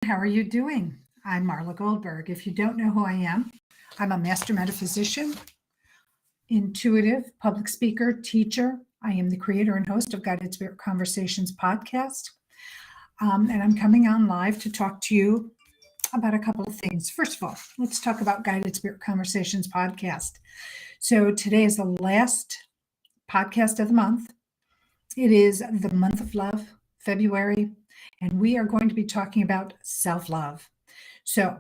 How are you doing? I'm Marla Goldberg. If you don't know who I am, I'm a master metaphysician, intuitive, public speaker, teacher. I am the creator and host of Guided Spirit Conversations podcast. And I'm coming on live to talk to you about a couple of things. First of all, let's talk about Guided Spirit Conversations podcast. So today is the last podcast of the month. It is the month of love, February, and we are going to be talking about self-love. So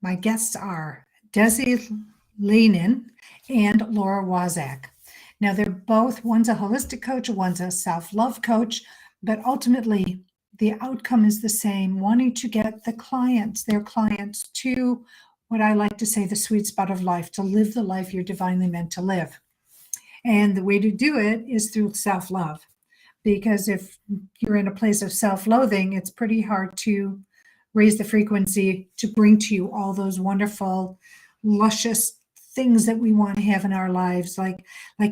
my guests are Desi Lenin and Laura Wazak. Now they're both, one's a holistic coach, one's a self-love coach, but ultimately the outcome is the same, wanting to get their clients to what I like to say, the sweet spot of life, to live the life you're divinely meant to live. And the way to do it is through self-love, because if you're in a place of self-loathing, it's pretty hard to raise the frequency to bring to you all those wonderful, luscious things that we want to have in our lives, like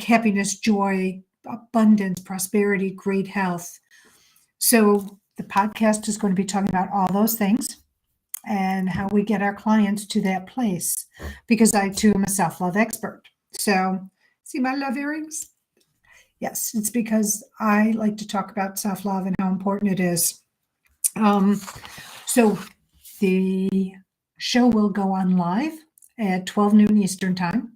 happiness, joy, abundance, prosperity, great health. So the podcast is going to be talking about all those things and how we get our clients to that place, because I too am a self-love expert. So see my love earrings? Yes, it's because I like to talk about self-love and how important it is. So the show will go on live at 12 noon Eastern time.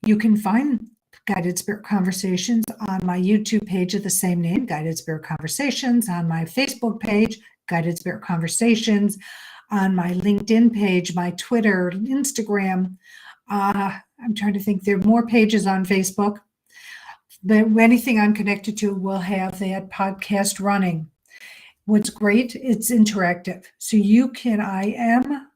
You can find Guided Spirit Conversations on my YouTube page of the same name, Guided Spirit Conversations, on my Facebook page, Guided Spirit Conversations, on my LinkedIn page, my Twitter, Instagram. I'm trying to think, there are more pages on Facebook, but anything I'm connected to will have that podcast running. What's great, it's interactive. So you can, I am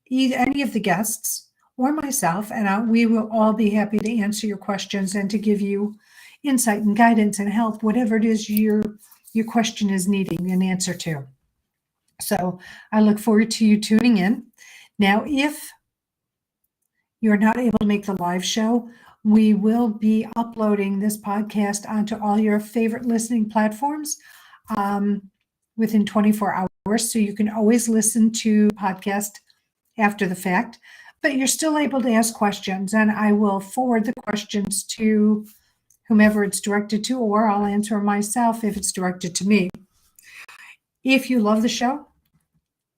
either any of the guests or myself, and we will all be happy to answer your questions and to give you insight and guidance and help, whatever it is your question is needing an answer to. So I look forward to you tuning in. Now, if you're not able to make the live show, we will be uploading this podcast onto all your favorite listening platforms within 24 hours. So you can always listen to podcast after the fact, but you're still able to ask questions, and I will forward the questions to whomever it's directed to, or I'll answer myself if it's directed to me. If you love the show,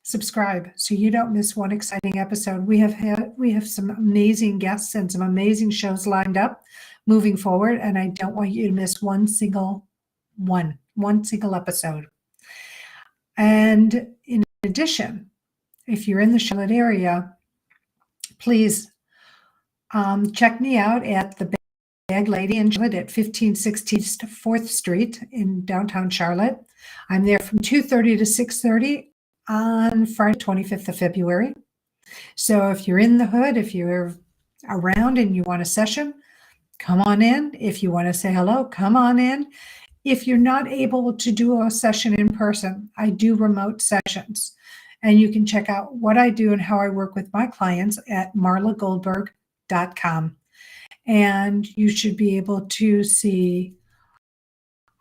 subscribe so you don't miss one exciting episode. We have some amazing guests and some amazing shows lined up moving forward, and I don't want you to miss one single episode. And in addition, if you're in the Charlotte area, please check me out at the Bag Lady in Charlotte at 1560 4th Street in downtown Charlotte. I'm there from 2:30 to 6:30 on Friday, 25th of February. So if you're in the hood, if you're around and you want a session, come on in. If you want to say hello, come on in. If you're not able to do a session in person, I do remote sessions. And you can check out what I do and how I work with my clients at marlagoldberg.com. And you should be able to see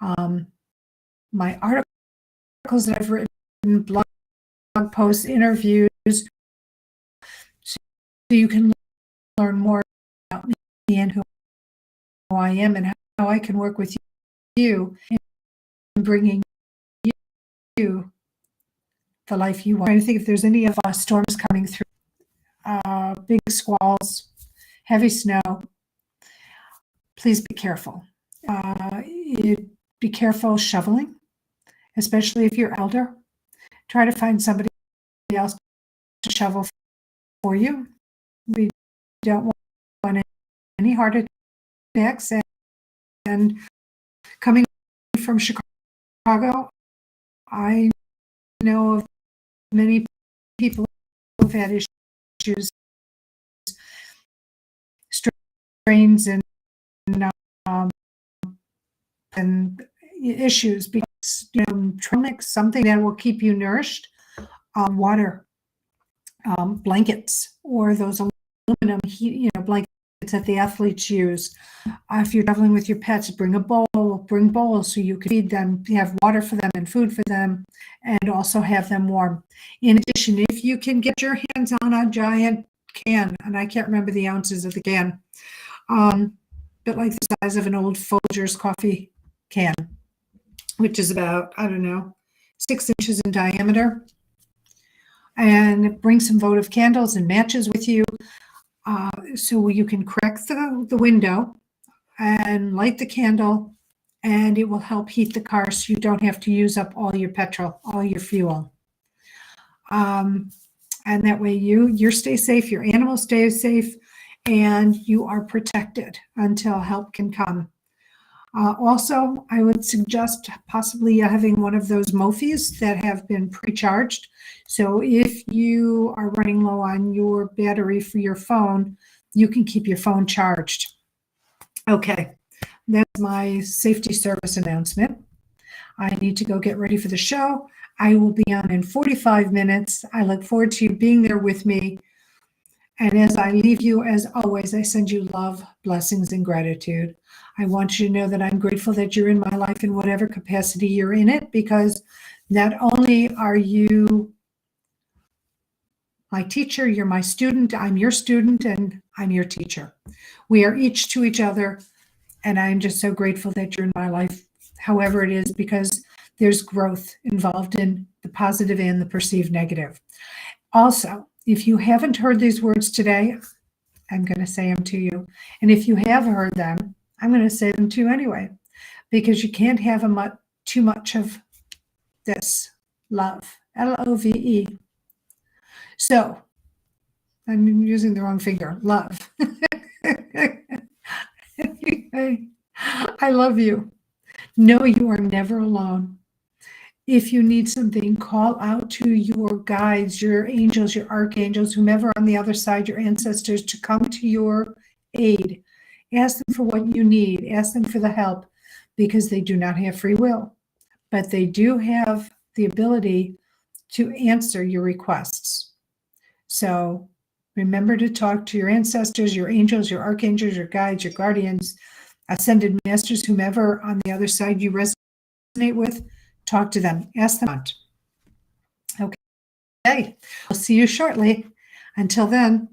my articles that I've written, blog posts, interviews, so you can learn more about me and who I am and how I can work with you in bringing you the life you want. I'm trying to think if there's any of storms coming through, big squalls, heavy snow. Please be careful. Be careful shoveling, especially if you're elder. Try to find somebody else to shovel for you. We don't want any heart attacks. And coming from Chicago, I know of many people who've had issues, strains and issues, because turmeric, something that will keep you nourished, water, blankets, or those aluminum blankets that the athletes use. If you're traveling with your pets, bring bowls so you can feed them, have water for them and food for them, and also have them warm. In addition, if you can get your hands on a giant can, and I can't remember the ounces of the can, but like the size of an old Folgers coffee can, which is about, I don't know, 6 inches in diameter, and bring some votive candles and matches with you, so you can crack the window and light the candle, and it will help heat the car so you don't have to use up all your petrol, all your fuel. And that way you stay safe, your animal stays safe, and you are protected until help can come. Also, I would suggest possibly having one of those Mophis that have been pre-charged. So if you are running low on your battery for your phone, you can keep your phone charged. Okay, that's my safety service announcement. I need to go get ready for the show. I will be on in 45 minutes. I look forward to you being there with me. And as I leave you, as always, I send you love, blessings, and gratitude. I want you to know that I'm grateful that you're in my life in whatever capacity you're in it, because not only are you my teacher, you're my student, I'm your student, and I'm your teacher. We are each to each other, and I'm just so grateful that you're in my life, however it is, because there's growth involved in the positive and the perceived negative. Also, if you haven't heard these words today, I'm going to say them to you. And if you have heard them, I'm going to say them to you anyway, because you can't have too much of this love, Love. So I'm using the wrong finger, love. Anyway, I love you. Know you are never alone. If you need something, call out to your guides, your angels, your archangels, whomever on the other side, your ancestors, to come to your aid. Ask them for what you need. Ask them for the help, because they do not have free will, but they do have the ability to answer your requests. So remember to talk to your ancestors, your angels, your archangels, your guides, your guardians, ascended masters, whomever on the other side you resonate with. Talk to them. Ask them. Okay. I'll see you shortly. Until then,